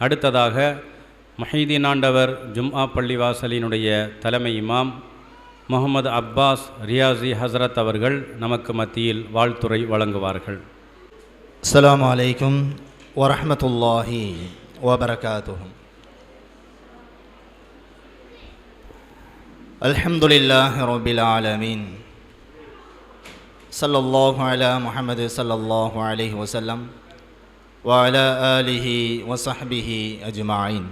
அடுத்ததாக முஹைதீன் ஆண்டவர் ஜும்ஆ பள்ளிவாசலினுடைய தலைமை இமாம் முகமது அப்பாஸ் ரியாசி ஹசரத் அவர்கள் நமக்கு மத்தியில் வாழ்த்துரை வழங்குவார்கள். அஸ்ஸலாமு அலைக்கும் வரஹ்மத்துல்லாஹி வபரகாத்துஹு. அல்ஹம்துலில்லாஹி ரப்பில் ஆலமீன். ஸல்லல்லாஹு அலா முஹம்மது ஸல்லல்லாஹு அலைஹி வஸல்லம் வ அலா ஆலிஹி வ ஸஹ்பிஹி அஜ்மஈன்.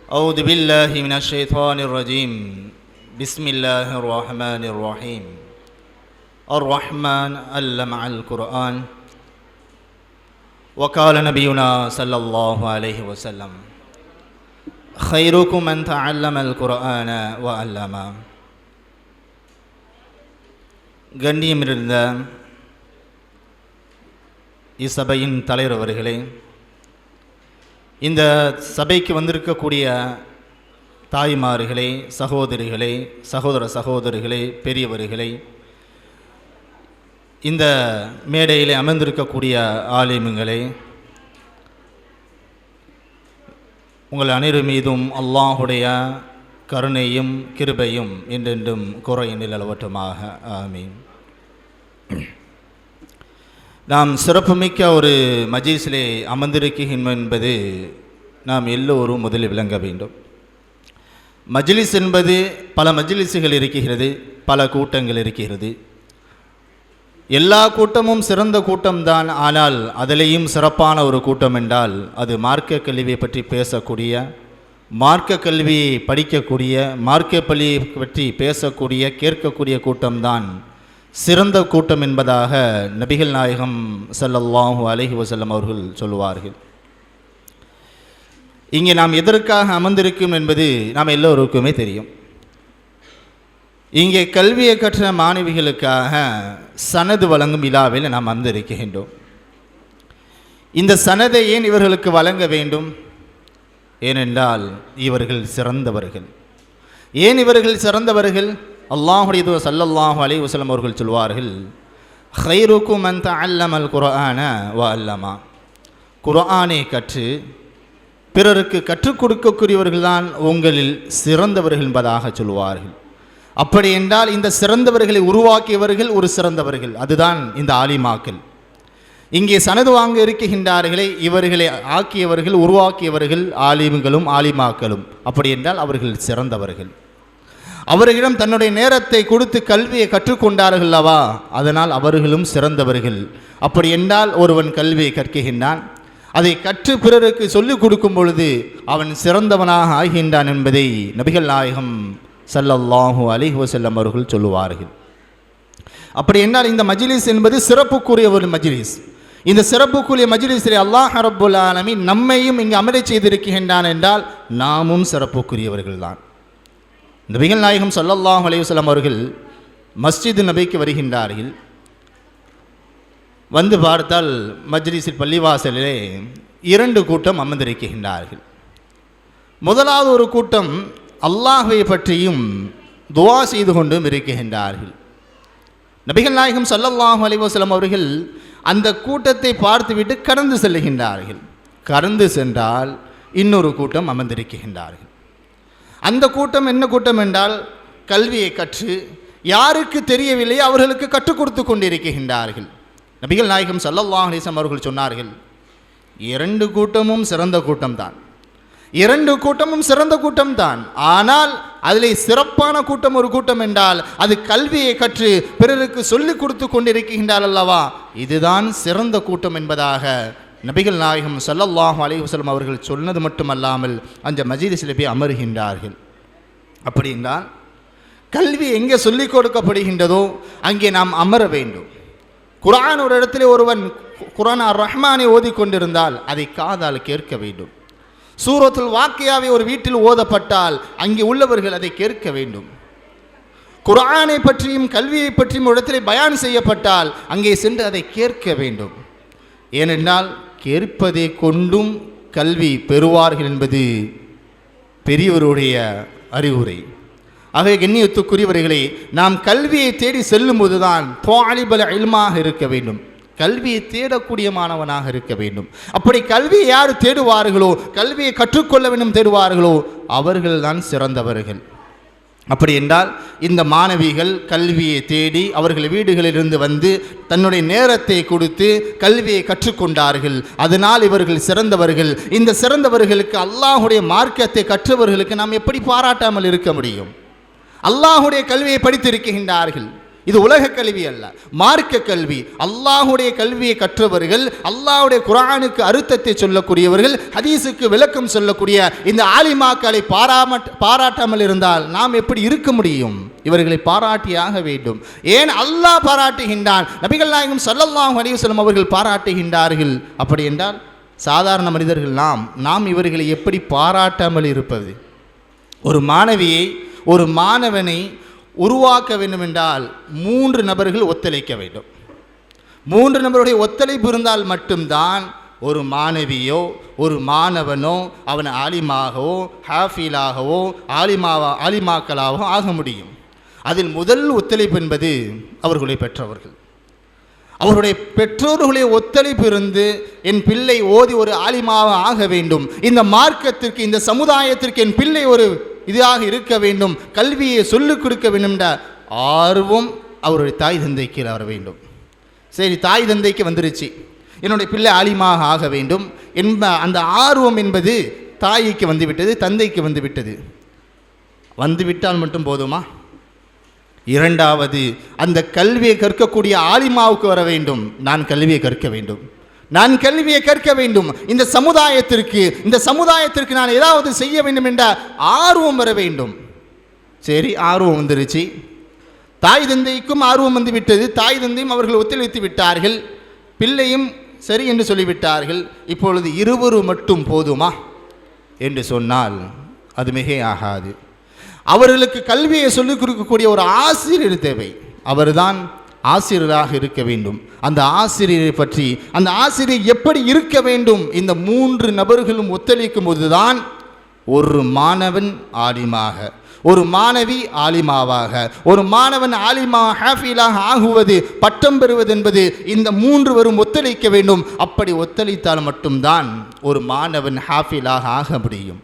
أعوذ بالله من الشيطان الرجيم. بسم الله الرحمن الرحيم. الرحمن علم القرآن. وقال نبينا صلى الله عليه وسلم خيركم من تعلم القرآن وعلمه. கண்ணியமிருந்த இசபையின் தலைவர் அவர்களே, இந்த சபைக்கு வந்திருக்கக்கூடிய தாய்மார்களே, சகோதரிகளே, சகோதரிகளே, பெரியவர்களே, இந்த மேடையில் அமர்ந்திருக்கக்கூடிய ஆலிம்களே, உங்கள் அனைவர் மீதும் அல்லாஹுடைய கருணையும் கிருபையும் என்றென்றும் குறை நிலவட்டுமாக. ஆமீன். நாம் சிறப்புமிக்க ஒரு மஜ்லிஸிலே அமர்ந்திருக்கின்றோம் என்பது நாம் எல்லோரும் முதலில் விளங்க வேண்டும். மஜ்லிஸ் என்பது பல மஜ்லிஸுகள் இருக்கிறது, பல கூட்டங்கள் இருக்கிறது. எல்லா கூட்டமும் சிறந்த கூட்டம்தான். ஆனால் அதிலேயும் சிறப்பான ஒரு கூட்டம் என்றால் அது மார்க்க கல்வியை பற்றி பேசக்கூடிய, மார்க்க கல்வியை படிக்கக்கூடிய, மார்க்க பள்ளியை பற்றி பேசக்கூடிய, கேட்கக்கூடிய கூட்டம்தான் சிறந்த கூட்டம் என்பதாக நபிகள் நாயகம் ஸல்லல்லாஹு அலைஹி வஸல்லம் அவர்கள் சொல்லுவார்கள். இங்கே நாம் எதற்காக அமர்ந்திருக்கும் என்பது நாம் எல்லோருக்குமே தெரியும். இங்கே கல்வியை கற்ற மாணவிகளுக்காக சனது வழங்கும் விழாவில் நாம் அமர்ந்திருக்கின்றோம். இந்த சனதை ஏன் இவர்களுக்கு வழங்க வேண்டும்? ஏனென்றால் இவர்கள் சிறந்தவர்கள். ஏன் இவர்கள் சிறந்தவர்கள்? அல்லாஹுடைய தூதர் ஸல்லல்லாஹு அலைஹி வஸல்லம் அவர்கள் சொல்வார்கள், ഖൈറുക്കും மன் தஅல்லமல் குர்ஆன வ அல்லமா. குர்ஆனை கற்று பிறருக்கு கற்றுக் கொடுக்கக்கூடியவர்கள்தான் உங்களில் சிறந்தவர்கள் என்பதாக சொல்வார்கள். அப்படி என்றால் இந்த சிறந்தவர்களை உருவாக்கியவர்கள் ஒரு சிறந்தவர்கள், அதுதான் இந்த ஆலிமாக்கள். இங்கே சனது வாங்க இருக்கின்றார்களே, இவர்களை ஆக்கியவர்கள், உருவாக்கியவர்கள் ஆலிம்களும் ஆலிமாக்களும். அப்படி என்றால் அவர்கள் சிறந்தவர்கள். அவர்களிடம் தன்னுடைய நேரத்தை கொடுத்து கல்வியை கற்றுக்கொண்டார்கள் அல்லவா, அதனால் அவர்களும் சிறந்தவர்கள். அப்படி என்றால் ஒருவன் கல்வியை கற்கின்றான், அதை கற்று பிறருக்கு சொல்லிக் கொடுக்கும் பொழுது அவன் சிறந்தவனாக ஆகின்றான் என்பதை நபிகள் நாயகம் ஸல்லல்லாஹு அலைஹி வஸல்லம் அவர்கள் சொல்லுவார்கள். அப்படி என்றால் இந்த மஜ்லிஸ் என்பது சிறப்புக்குரிய ஒரு மஜ்லிஸ். இந்த சிறப்புக்குரிய மஜ்லிஸிலே அல்லாஹ் ரப்புல் ஆலமீன் நம்மையும் இங்கு அமரச் செய்திருக்கின்றான் என்றால் நாமும் சிறப்புக்குரியவர்கள் தான். நபிகள் நாயகம் ஸல்லல்லாஹு அலைஹி வஸல்லம் அவர்கள் மஸ்ஜித் நபிக்கு வருகின்றார்கள். வந்து பார்த்தால் மஜ்லிஸில் பள்ளிவாசலிலே 2 கூட்டம் அமர்ந்திருக்கின்றார்கள். முதலாவது ஒரு கூட்டம் அல்லாஹ்வை பற்றியும் துஆ செய்து கொண்டும் இருக்கின்றார்கள். நபிகள் நாயகம் ஸல்லல்லாஹு அலைஹி வஸல்லம் அவர்கள் அந்த கூட்டத்தை பார்த்துவிட்டு கடந்து செல்லுகின்றார்கள். கடந்து சென்றால் இன்னொரு கூட்டம் அமர்ந்திருக்கின்றார்கள். அந்த கூட்டம் என்ன கூட்டம் என்றால் கல்வியை கற்று யாருக்கு தெரியவில்லை அவர்களுக்கு கற்றுக் கொடுத்து கொண்டிருக்கின்றார்கள். நபிகள் நாயகம் ஸல்லல்லாஹு அலைஹி வஸல்லம் அவர்கள் சொன்னார்கள், 2 கூட்டமும் சிறந்த கூட்டம்தான், 2 கூட்டமும் சிறந்த கூட்டம்தான். ஆனால் அதிலே சிறப்பான கூட்டம் ஒரு கூட்டம் என்றால் அது கல்வியை கற்று பிறருக்கு சொல்லிக் கொடுத்து கொண்டிருக்கின்றார் அல்லவா, இதுதான் சிறந்த கூட்டம் என்பதாக நபிகள் நாயகம் ஸல்லல்லாஹு அலைஹி வஸல்லம் அவர்கள் சொன்னது மட்டுமல்லாமல் அந்த மஜ்லிஸில் போய் அமர்கின்றார்கள். அப்படி என்றால் கல்வி எங்கே சொல்லிக் கொடுக்கப்படுகின்றதோ அங்கே நாம் அமர வேண்டும். குர்ஆன் ஒரு இடத்துல ஒருவன் குர்ஆன் ரஹ்மானை ஓதிக்கொண்டிருந்தால் அதை காதால் கேட்க வேண்டும். சூரத்துல் வாக்கியாவை ஒரு வீட்டில் ஓதப்பட்டால் அங்கே உள்ளவர்கள் அதை கேட்க வேண்டும். குர்ஆனை பற்றியும் கல்வியை பற்றியும் ஒரு இடத்திலே பயான் செய்யப்பட்டால் அங்கே சென்று அதை கேட்க வேண்டும். ஏனென்றால் கேட்பதை கொண்டும் கல்வி பெறுவார்கள் என்பது பெரியவருடைய அறிவுரை. ஆகவே கண்ணியத்துக்குரியவர்களே, நாம் கல்வியை தேடி செல்லும் போதுதான் தாலிபுல் இல்மாக இருக்க வேண்டும். கல்வியை தேடக்கூடிய மாணவனாக இருக்க வேண்டும். அப்படி கல்வியை யார் தேடுவார்களோ, கல்வியை கற்றுக்கொள்ள வேண்டும் தேடுவார்களோ, அவர்கள்தான் சிறந்தவர்கள். அப்படி என்றால் இந்த மாணவிகள் கல்வியை தேடி அவர்கள் வீடுகளிலிருந்து வந்து தன்னுடைய நேரத்தை கொடுத்து கல்வியை கற்றுக்கொண்டார்கள். அதனால் இவர்கள் சிறந்தவர்கள். இந்த சிறந்தவர்களுக்கு, அல்லாஹுடைய மார்க்கத்தை கற்றவர்களுக்கு நாம் எப்படி பாராட்டாமல் இருக்க முடியும்? அல்லாஹுடைய கல்வியை படித்திருக்கின்றார்கள். இது உலக கல்வி அல்ல, மார்க்க கல்வி. அல்லாஹுடைய கல்வியை கற்றவர்கள், அல்லாஹுடைய குர்ஆனுக்கு அர்த்தத்தை சொல்லக்கூடியவர்கள், ஹதீஸுக்கு விளக்கம் சொல்லக்கூடிய இந்த ஆலிமாக்களை பாராட்டாமல் இருந்தால் நாம் எப்படி இருக்க முடியும்? இவர்களை பாராட்டியாக வேண்டும். ஏன் அல்லாஹ் பாராட்டுகின்றான், நபிகள் நாயகம் ஸல்லல்லாஹு அலைஹி வஸல்லம் அவர்கள் பாராட்டுகின்றார்கள். அப்படி என்றால் சாதாரண மனிதர்கள் நாம் இவர்களை எப்படி பாராட்டாமல் இருப்பது? ஒரு மாணவியை, ஒரு மாணவனை உருவாக்க வேண்டும் என்றால் 3 நபர்கள் ஒத்துழைக்க வேண்டும். 3 நபருடைய ஒத்துழைப்பு இருந்தால் மட்டும்தான் ஒரு மாணவியோ ஒரு மாணவனோ அவன் ஆலிமாகவோ ஹாஃபிலாகவோ ஆலிமாக்களாகவோ ஆக முடியும். அதில் முதல் ஒத்துழைப்பு என்பது அவர்களுடைய பெற்றவர்கள். அவருடைய பெற்றோர்களுடைய ஒத்துழைப்பு இருந்து என் பிள்ளை ஓதி ஒரு ஆலிமாவாக ஆக வேண்டும், இந்த மார்க்கத்திற்கு, இந்த சமுதாயத்திற்கு என் பிள்ளை ஒரு இதாக இருக்க வேண்டும், கல்வியை சொல்லிக் கொடுக்க வேண்டும் என்ற ஆர்வம் அவருடைய தாய் தந்தைக்கு வர வேண்டும். சரி, தாய் தந்தைக்கு வந்துருச்சு, என்னுடைய பிள்ளை ஆலிமாக ஆக வேண்டும் என்ப அந்த ஆர்வம் என்பது தாய்க்கு வந்துவிட்டது, தந்தைக்கு வந்துவிட்டது. வந்துவிட்டால் மட்டும் போதுமா? இரண்டாவது, அந்த கல்வியை கற்கக்கூடிய ஆலிமாவுக்கு வர வேண்டும். நான் கல்வியை கற்க வேண்டும், நான் கல்வியை கற்க வேண்டும், இந்த சமுதாயத்திற்கு நான் ஏதாவது செய்ய வேண்டும் என்ற ஆர்வம் வர வேண்டும். சரி, ஆர்வம் வந்துருச்சு. தாய் தந்தைக்கும் ஆர்வம் வந்து விட்டது. தாய் தந்தையும் அவர்கள் ஒத்துழைத்து விட்டார்கள், பிள்ளையும் சரி என்று சொல்லிவிட்டார்கள். இப்பொழுது இருவரும் மட்டும் போதுமா என்று சொன்னால் அது மிக ஆகாது. அவர்களுக்கு கல்வியை சொல்லிக் கொடுக்கக்கூடிய ஒரு ஆசிரியர் தேவை. அவர்தான் ஆசிரியராக இருக்க வேண்டும். அந்த ஆசிரியரை பற்றி, அந்த ஆசிரியர் எப்படி இருக்க வேண்டும், இந்த 3 நபர்களும் ஒத்துழைக்கும் போதுதான் ஒரு மாணவன் ஆலிமாக, ஒரு மாணவி ஆலிமாவாக, ஒரு மாணவன் ஆலிமா ஹாஃபிலாக ஆகுவது, பட்டம் பெறுவது என்பது இந்த 3 வரும் ஒத்துழைக்க வேண்டும். அப்படி ஒத்துழைத்தால் மட்டும்தான் ஒரு மாணவன் ஹாஃபிலாக ஆக முடியும்,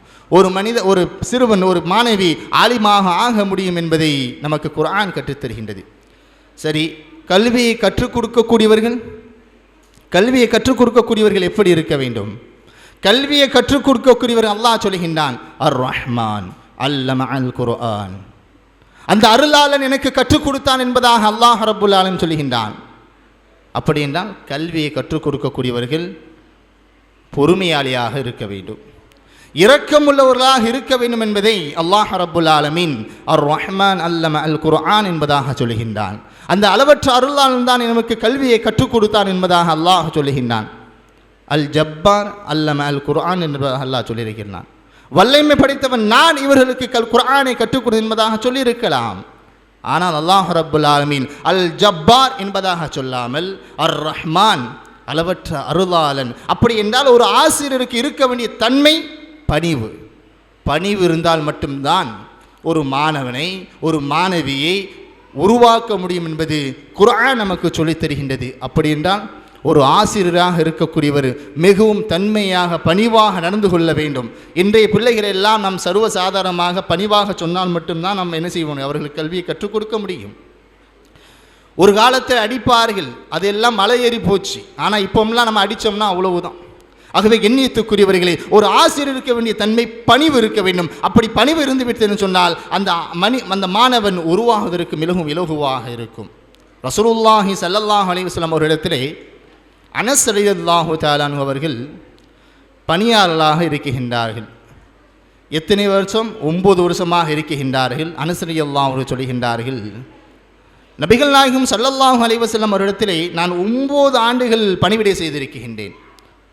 ஒரு சிறுவன், ஒரு மாணவி ஆலிமாக ஆக முடியும் என்பதை நமக்கு குர்ஆன் கற்றுத்தருகின்றது. சரி, கல்வியை கற்றுக் கொடுக்கக்கூடியவர்கள் எப்படி இருக்க வேண்டும்? கல்வியை கற்றுக் கொடுக்கக்கூடியவர்கள் அல்லாஹ் சொல்கின்றான், அர் ரஹ்மான் அல்லம அல் குர்ஆன். அந்த அருளாளன் எனக்கு கற்றுக் கொடுத்தான் என்பதாக அல்லாஹ் ரப்புல் ஆலமீன் சொல்கின்றான். அப்படி என்றால் கல்வியை கற்றுக் கொடுக்கக்கூடியவர்கள் பொறுமையாளியாக இருக்க வேண்டும், இரக்கமுள்ளவர்களாக இருக்க வேண்டும் என்பதை அல்லாஹ் ரப்புல் ஆலமீன் அர் ரஹ்மான் அல்லம அல் குர்ஆன் என்பதாக சொல்கின்றான். அந்த அளவற்ற அருளாளன் தான் நமக்கு கல்வியை கற்றுக் கொடுத்தான் என்பதாக அல்லாஹ் சொல்லுகின்றான். அல் ஜப்பார் அல்லம அல் குர்ஆன் என்பதாக அல்லாஹ் சொல்லியிருக்கிறான். வல்லமை படைத்தவன் நான் இவர்களுக்கு குர்ஆனை கற்றுக் கொடு என்பதாக சொல்லியிருக்கலாம். ஆனால் அல்லாஹ் ரப்புல் ஆலமீன் அல் ஜப்பார் என்பதாக சொல்லாமல் அர் ரஹ்மான், அளவற்ற அருளாளன். அப்படி என்றால் ஒரு ஆசிரியருக்கு இருக்க வேண்டிய தன்மை பணிவு இருந்தால் மட்டும்தான் ஒரு மாணவனை, ஒரு மாணவியை உருவாக்க முடியும் என்பது குர்ஆன் நமக்கு சொல்லித் தருகின்றது. அப்படி என்றால் ஒரு ஆசிரியராக இருக்கக்கூடியவர் மிகவும் தன்மையாக பணிவாக நடந்து கொள்ள வேண்டும். இன்றைய பிள்ளைகளை எல்லாம் நாம் சர்வசாதாரணமாக பணிவாக சொன்னால் மட்டும்தான் நம்ம என்ன செய்வோம், அவர்களுக்கு கல்வியை கற்றுக் கொடுக்க முடியும். ஒரு காலத்தில் அடிப்பார்கள், அதெல்லாம் மலை ஏறி போச்சு. ஆனால் இப்போம்லாம் நம்ம அடித்தோம்னா அவ்வளவுதான். ஆகவே எண்ணியத்துக்குரியவர்களே, ஒரு ஆசிரியர் இருக்க வேண்டிய தன்மை பணிவு இருக்க வேண்டும். அப்படி பணிவு இருந்து விட்டதுன்னு சொன்னால் அந்த மாணவன் உருவாகுவதற்கு மிகவும் இலகுவாக இருக்கும். ரசூலுல்லாஹி ஸல்லல்லாஹு அலைஹி வஸல்லம் அவர்களிடத்திலே அனஸ் ரலியல்லாஹு தஆலா அன்ஹு அவர்கள் பணியாளர்களாக இருக்கின்றார்கள். எத்தனை வருஷம்? 9 வருஷமாக இருக்கின்றார்கள். அனஸ் ரலியல்லாஹு அவர்கள் சொல்கின்றார்கள், நபிகள் நாயகம் ஸல்லல்லாஹு அலைஹி வஸல்லம் அவர்களிடத்திலே நான் 9 ஆண்டுகள் பணிவிடை செய்திருக்கின்றேன்,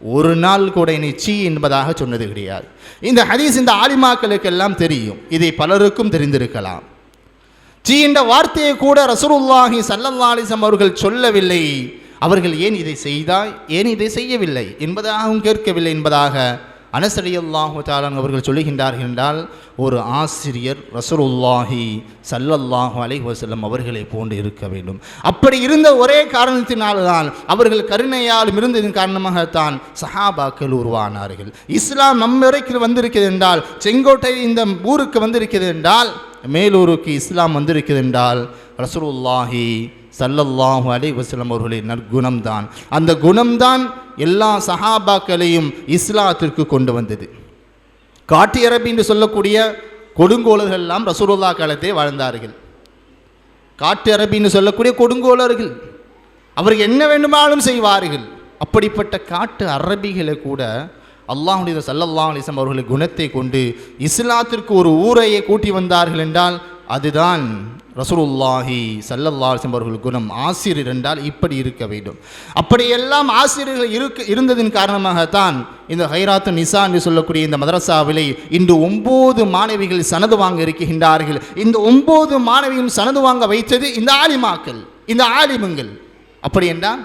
ஒரு நாள் கூட என்னை சீ என்பதாக சொன்னது கிடையாது. இந்த ஹதீஸ் இந்த ஆலிமாக்களுக்கெல்லாம் தெரியும், இதை பலருக்கும் தெரிந்திருக்கலாம். சீ என்ற வார்த்தையை கூட ரசூலுல்லாஹி ஸல்லல்லாஹு அலைஹி வஸல்லம் அவர்கள் சொல்லவில்லை. அவர்கள் ஏன் இதை செய்தாய், ஏன் இதை செய்யவில்லை என்பதாகவும் கேட்கவில்லை என்பதாக அனஸ் ரலியல்லாஹு தஆலா அவர்கள் சொல்லுகின்றார்கள் என்றால், ஒரு ஆசிரியர் ரசூலுல்லாஹி ஸல்லல்லாஹு அலைஹி வஸல்லம் அவர்களை போன்று இருக்க வேண்டும். அப்படி இருந்த ஒரே காரணத்தினால்தான், அவர்கள் கருணையாலும் இருந்ததின் காரணமாகத்தான் சஹாபாக்கள் உருவானார்கள். இஸ்லாம் நம்ம வரைக்கும் வந்திருக்கிறது என்றால், செங்கோட்டை இந்த ஊருக்கு வந்திருக்கிறது என்றால், மேலூருக்கு இஸ்லாம் வந்திருக்கிறது என்றால் ரசூலுல்லாஹி ஸல்லல்லாஹு அலைஹி வஸல்லம் அவர்களின் நற்குணம்தான். அந்த குணம்தான் எல்லா சஹாபாக்களையும் இஸ்லாத்திற்கு கொண்டு வந்தது. காட்டு அரபி என்று சொல்லக்கூடிய கொடுங்கோலர்கள் எல்லாம் ரசூலுல்லாஹ் காலத்தே வாழ்ந்தார்கள். காட்டு அரபி என்று சொல்லக்கூடிய கொடுங்கோலர்கள், அவர்கள் என்ன வேண்டுமானாலும் செய்வார்கள். அப்படிப்பட்ட காட்டு அரபிகளை கூட அல்லாஹ்வுடைய ஸல்லல்லாஹு அலைஹி வஸல்லம் அவர்களுடைய குணத்தை கொண்டு இஸ்லாத்திற்கு ஒரு ஊரையை கூட்டி வந்தார்கள் என்றால், அதுதான் ரசூலுல்லாஹி ஸல்லல்லாஹு அலைஹி வஸல்லம் அவர்கள் குணம். ஆசிரியர் என்றால் இப்படி இருக்க வேண்டும். அப்படியெல்லாம் ஆசிரியர்கள் இருந்ததின் காரணமாகத்தான் இந்த ஹைராத்து நிசா என்று சொல்லக்கூடிய இந்த மதரசாவிலே இன்று 9 மாணவிகள் சனது வாங்க இருக்கின்றார்கள். இந்த 9 மாணவியும் சனது வாங்க வைத்தது இந்த ஆலிமாக்கள், இந்த ஆலிமுங்கள். அப்படி என்றால்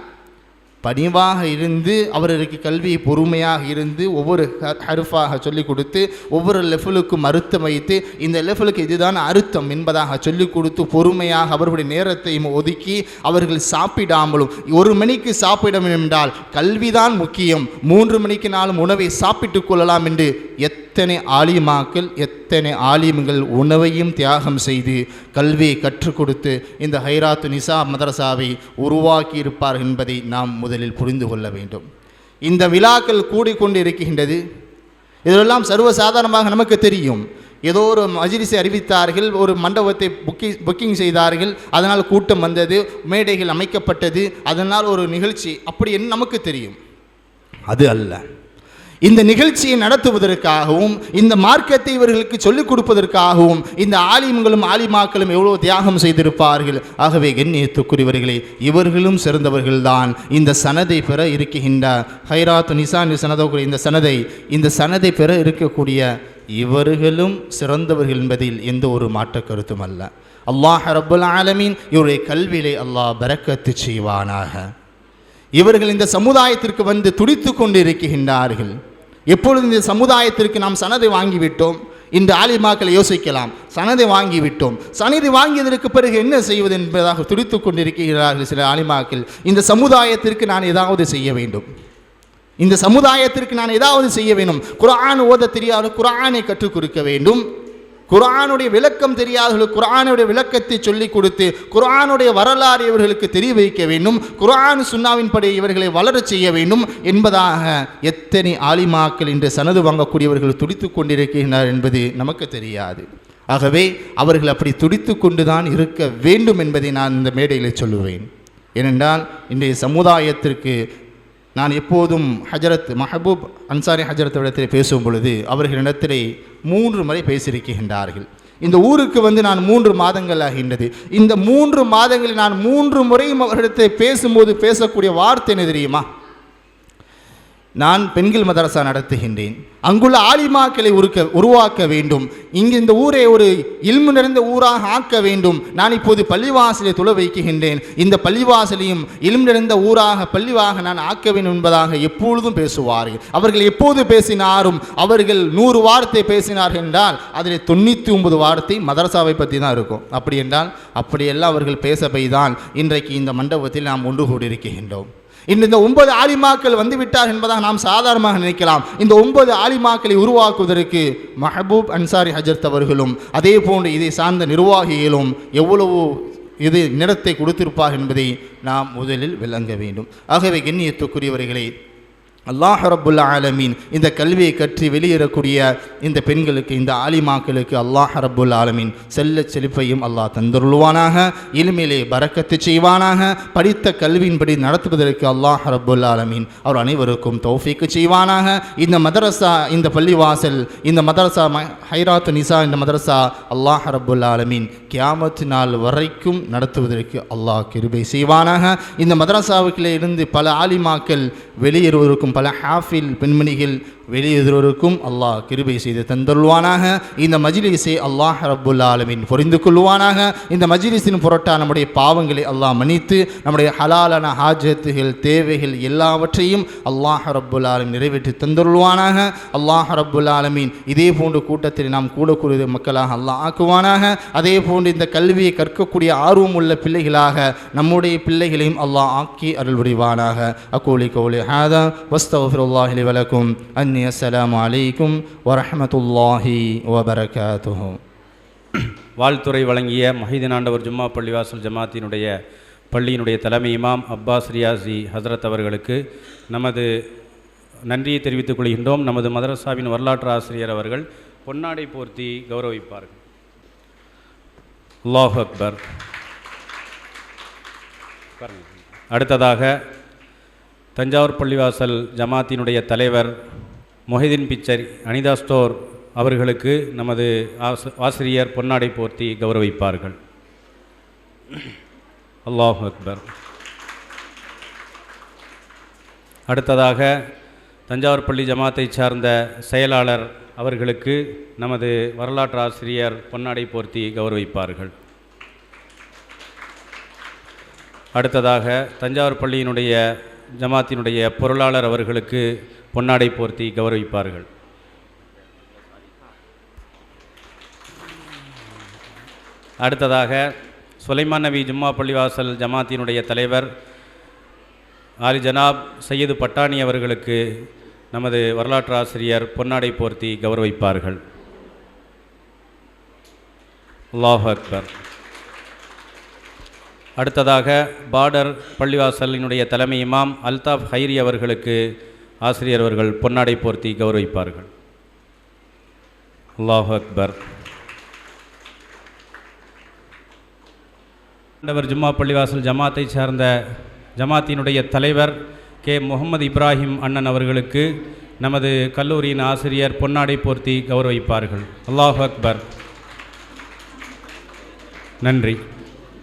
பணிவாக இருந்து அவர்களுக்கு கல்வியை பொறுமையாக இருந்து ஒவ்வொரு ஹருஃபாக சொல்லிக் கொடுத்து ஒவ்வொரு லெவலுக்கும் அர்த்தம் வைத்து இந்த லெவலுக்கு இதுதான் அர்த்தம் என்பதாக சொல்லிக் கொடுத்து பொறுமையாக அவர்களுடைய நேரத்தையும் ஒதுக்கி அவர்கள் சாப்பிடாமலும் 1 மணிக்கு சாப்பிட வேண்டும் என்றால் கல்விதான் முக்கியம், 3 மணிக்கு நாளும் உணவை சாப்பிட்டுக் கொள்ளலாம் என்று எத்தனை ஆலிமாக்கள் எத்தனை ஆலிம்கள் உணவையும் தியாகம் செய்து கல்வியை கற்றுக் கொடுத்து இந்த ஹைராத்து நிசா மதரசாவை உருவாக்கி இருப்பார்கள் என்பதை நாம் முதலில் புரிந்து கொள்ள வேண்டும். இந்த விழாக்கள் கூடிக்கொண்டு இருக்கின்றது. இதெல்லாம் சர்வசாதாரணமாக நமக்கு தெரியும். ஏதோ ஒரு மஜ்லிஸை அறிவித்தார்கள், ஒரு மண்டபத்தை புக்கிங் செய்தார்கள், அதனால் கூட்டம் வந்தது, மேடைகள் அமைக்கப்பட்டது, அதனால் ஒரு நிகழ்ச்சி, அப்படி என்று நமக்கு தெரியும். அது அல்ல. இந்த நிகழ்ச்சியை நடத்துவதற்காகவும் இந்த மார்க்கத்தை இவர்களுக்கு சொல்லிக் கொடுப்பதற்காகவும் இந்த ஆலிம்களும் ஆலிமாக்களும் எவ்வளோ தியாகம் செய்திருப்பார்கள். ஆகவே கண்ணியத்துக்குரியவர்களே, இவர்களும் சிறந்தவர்கள்தான். இந்த சனதை பெற இருக்கின்ற ஹைராத் நிசான் சனதோக்குரிய இந்த சனதை பெற இருக்கக்கூடிய இவர்களும் சிறந்தவர்கள் என்பதில் எந்த ஒரு மாற்ற கருத்தும் அல்ல. அல்லாஹ் ரப்புல் ஆலமீன் இவருடைய கல்வியிலே அல்லாஹ் பரக்கத்து செய்வானாக. இவர்கள் இந்த சமுதாயத்திற்கு வந்து துடித்து கொண்டு இருக்கின்றார்கள். எப்பொழுது இந்த சமுதாயத்திற்கு நாம் சனதை வாங்கிவிட்டோம், இந்த ஆலிமாக்களை யோசிக்கலாம், சனதை வாங்கிவிட்டோம், சனதை வாங்கியதற்கு பிறகு என்ன செய்வது என்பதாக துடித்து கொண்டிருக்கிறார்கள் சில ஆலிமாக்கள். இந்த சமுதாயத்திற்கு நான் ஏதாவது செய்ய வேண்டும், இந்த சமுதாயத்திற்கு நான் ஏதாவது செய்ய வேண்டும். குர்ஆன் ஓத தெரியாது, குர்ஆனை கற்றுக் கொடுக்க வேண்டும். குர்ஆனுடைய விளக்கம் தெரியாதவர்களுக்கு குர்ஆனுடைய விளக்கத்தை சொல்லிக் கொடுத்து குர்ஆனுடைய வரலாறு இவர்களுக்கு தெரிய வைக்க வேண்டும். குர்ஆன் சுன்னாவின்படி இவர்களை வளரச் செய்ய வேண்டும் என்பதாக எத்தனை ஆலிமாக்கள் இன்று சனது வாங்கக்கூடியவர்கள் துடித்து கொண்டிருக்கின்றனர் என்பது நமக்கு தெரியாது. ஆகவே அவர்கள் அப்படி துடித்து கொண்டுதான் இருக்க வேண்டும் என்பதை நான் இந்த மேடையில் சொல்லுவேன். ஏனென்றால் இன்றைய சமுதாயத்திற்கு நான் எப்போதும் ஹஜரத் மஹபூப் அன்சாரி ஹஜரத் இடத்தில் பேசும் பொழுது அவர்களிடத்திலே 3 முறை பேசியிருக்கின்றார்கள். இந்த ஊருக்கு வந்து நான் 3 மாதங்கள் ஆகின்றது. இந்த 3 மாதங்களில் நான் 3 முறையும் அவர்களிடத்தை பேசும்போது பேசக்கூடிய வார்த்தை என்ன தெரியுமா? நான் பெண்கள் மதரசா நடத்துகின்றேன், அங்குள்ள ஆலிமாக்களை உருவாக்க வேண்டும், இங்கு இந்த ஊரை ஒரு இல்மு நிறைந்த ஊராக ஆக்க வேண்டும். நான் இப்போது பள்ளிவாசலை தொழ வைக்கின்றேன், இந்த பள்ளிவாசலையும் இல்மு நிறைந்த ஊராக பள்ளிவாக நான் ஆக்க வேண்டும் என்பதாக எப்பொழுதும் பேசுவார்கள். அவர்கள் எப்போது பேசினாரும் அவர்கள் 100 வார்த்தை பேசினார்கள் என்றால் அதில் 99 வார்த்தை மதரசாவை பற்றி தான் இருக்கும். அப்படி என்றால் அப்படியெல்லாம் அவர்கள் பேசப்பை தான் இன்றைக்கு இந்த மண்டபத்தில் நாம் ஒன்று கூடியிருக்கின்றோம். இன்று இந்த 9 ஆலிமாக்கள் வந்துவிட்டார் என்பதாக நாம் சாதாரணமாக நினைக்கலாம். இந்த 9 ஆலிமாக்களை உருவாக்குவதற்கு மஹபூப் அன்சாரி ஹஜரத் அவர்களும் அதே போன்று இதை சார்ந்த நிர்வாகிகளும் எவ்வளவு இது நிறத்தை கொடுத்திருப்பார் என்பதை நாம் முதலில் விளங்க வேண்டும். ஆகவே கண்ணியத்துக்குரியவர்களே, அல்லாஹ் ரப்புல் ஆலமீன் இந்த கல்வியை கற்றி வெளியேறக்கூடிய இந்த பெண்களுக்கு, இந்த ஆலிமாக்களுக்கு அல்லாஹ் ரப்புல் ஆலமீன் செல்ல செழிப்பையும் அல்லாஹ் தந்தருள்வானாக, இல்மிலே பரக்கத்து செய்வானாக. படித்த கல்வியின்படி நடத்துவதற்கு அல்லாஹ் ரப்புல் ஆலமீன் அவர் அனைவருக்கும் தௌஃபீக்கு செய்வானாக. இந்த மதரசா, இந்த பள்ளிவாசல், இந்த மதரசா ஹைராத் நிசா, இந்த மதரசா அல்லாஹ் ரப்புல் ஆலமீன் கியாமத் நாள் வரைக்கும் நடத்துவதற்கு அல்லாஹ் கிருபை செய்வானாக. இந்த மதரசாவுக்குள்ளே இருந்து பல ஆலிமாக்கள் வெளியேறுவதற்கும் பல ஹாஃபில் பெண்மணிகள் வெளியேறுவதற்கும் அல்லாஹ் கிருபை செய்து தந்தருள்வானாக. இந்த மஜ்லிஸை அல்லாஹ் ரப்புல் ஆலமீன் புரிந்து கொள்வானாக. இந்த மஜ்லிஸின் பொருட்டா நம்முடைய பாவங்களை அல்லாஹ் மன்னித்து நம்முடைய ஹலாலான ஹாஜத்துகள் தேவைகள் எல்லாவற்றையும் அல்லாஹ் ரப்புல் ஆலமீன் நிறைவேற்றி தந்தருள்வானாக. அல்லாஹ் ரப்புல் ஆலமீன் இதே போன்ற கூட்டத்தில் நாம் கூடக்கூடிய மக்களாக அல்லாஹ் ஆக்குவானாக. அதே போன்று இந்த கல்வியை கற்கக்கூடிய ஆர்வம் உள்ள பிள்ளைகளாக நம்முடைய பிள்ளைகளையும் அல்லாஹ் ஆக்கி அருள் புரிவானாக. அகூலி கௌலி ஹாதா வஸ்தக்ஃபிருல்லாஹி லி வலக்கும். அஸ்ஸலாமு அலைக்கும் வரஹ்மத்துல்லாஹி வபரகாத்துஹு. வாழ்த்துறை வழங்கிய மஹீதீன் ஆண்டவர் ஜும்மா பள்ளிவாசல் ஜமாத்தினுடைய பள்ளியினுடைய தலைமை இமாம் அப்பாஸ் ரியாசி ஹஸ்ரத் அவர்களுக்கு நமது நன்றியை தெரிவித்துக் கொள்கின்றோம். நமது மதரசாவின் வரலாற்று ஆசிரியர் அவர்கள் பொன்னாடை போர்த்தி கௌரவிப்பார்கள். அல்லாஹு அக்பர். அடுத்ததாக தஞ்சாவூர் பள்ளிவாசல் ஜமாத்தினுடைய தலைவர் மொஹிதீன் பிச்சர் அனிதா ஸ்டோர் அவர்களுக்கு நமது ஆசிரியர் பொன்னாடை போர்த்தி கௌரவிப்பார்கள். அல்லாஹு அக்பர். அடுத்ததாக தஞ்சாவூர் பள்ளி ஜமாத்தை சார்ந்த செயலாளர் அவர்களுக்கு நமது வரலாற்று ஆசிரியர் பொன்னாடை போர்த்தி கௌரவிப்பார்கள். அடுத்ததாக தஞ்சாவூர் பள்ளியினுடைய ஜமாத்தினுடைய பொருளாளர் அவர்களுக்கு பொன்னாடை போர்த்தி கௌரவிப்பார்கள். அடுத்ததாக சுலைமான் நபி ஜும்மா பள்ளிவாசல் ஜமாத்தினுடைய தலைவர் ஆலி ஜனாப் சையது பட்டாணி அவர்களுக்கு நமது வரலாற்று ஆசிரியர் பொன்னாடை போர்த்தி கௌரவிப்பார்கள். அல்லாஹு அக்பர். அடுத்ததாக பார்டர் பள்ளிவாசலினுடைய தலைமை இமாம் அல்தாஃப் ஹைரி அவர்களுக்கு ஆசிரியர் அவர்கள் பொன்னாடை போர்த்தி கௌரவிப்பார்கள். அல்லாஹு அக்பர். ஆண்டவர் ஜும்மா பள்ளிவாசல் ஜமாத்தை சார்ந்த ஜமாத்தினுடைய தலைவர் கே முகமது இப்ராஹிம் அண்ணன் அவர்களுக்கு நமது கல்லூரியின் ஆசிரியர் பொன்னாடை போர்த்தி கௌரவிப்பார்கள். அல்லாஹு அக்பர். நன்றி.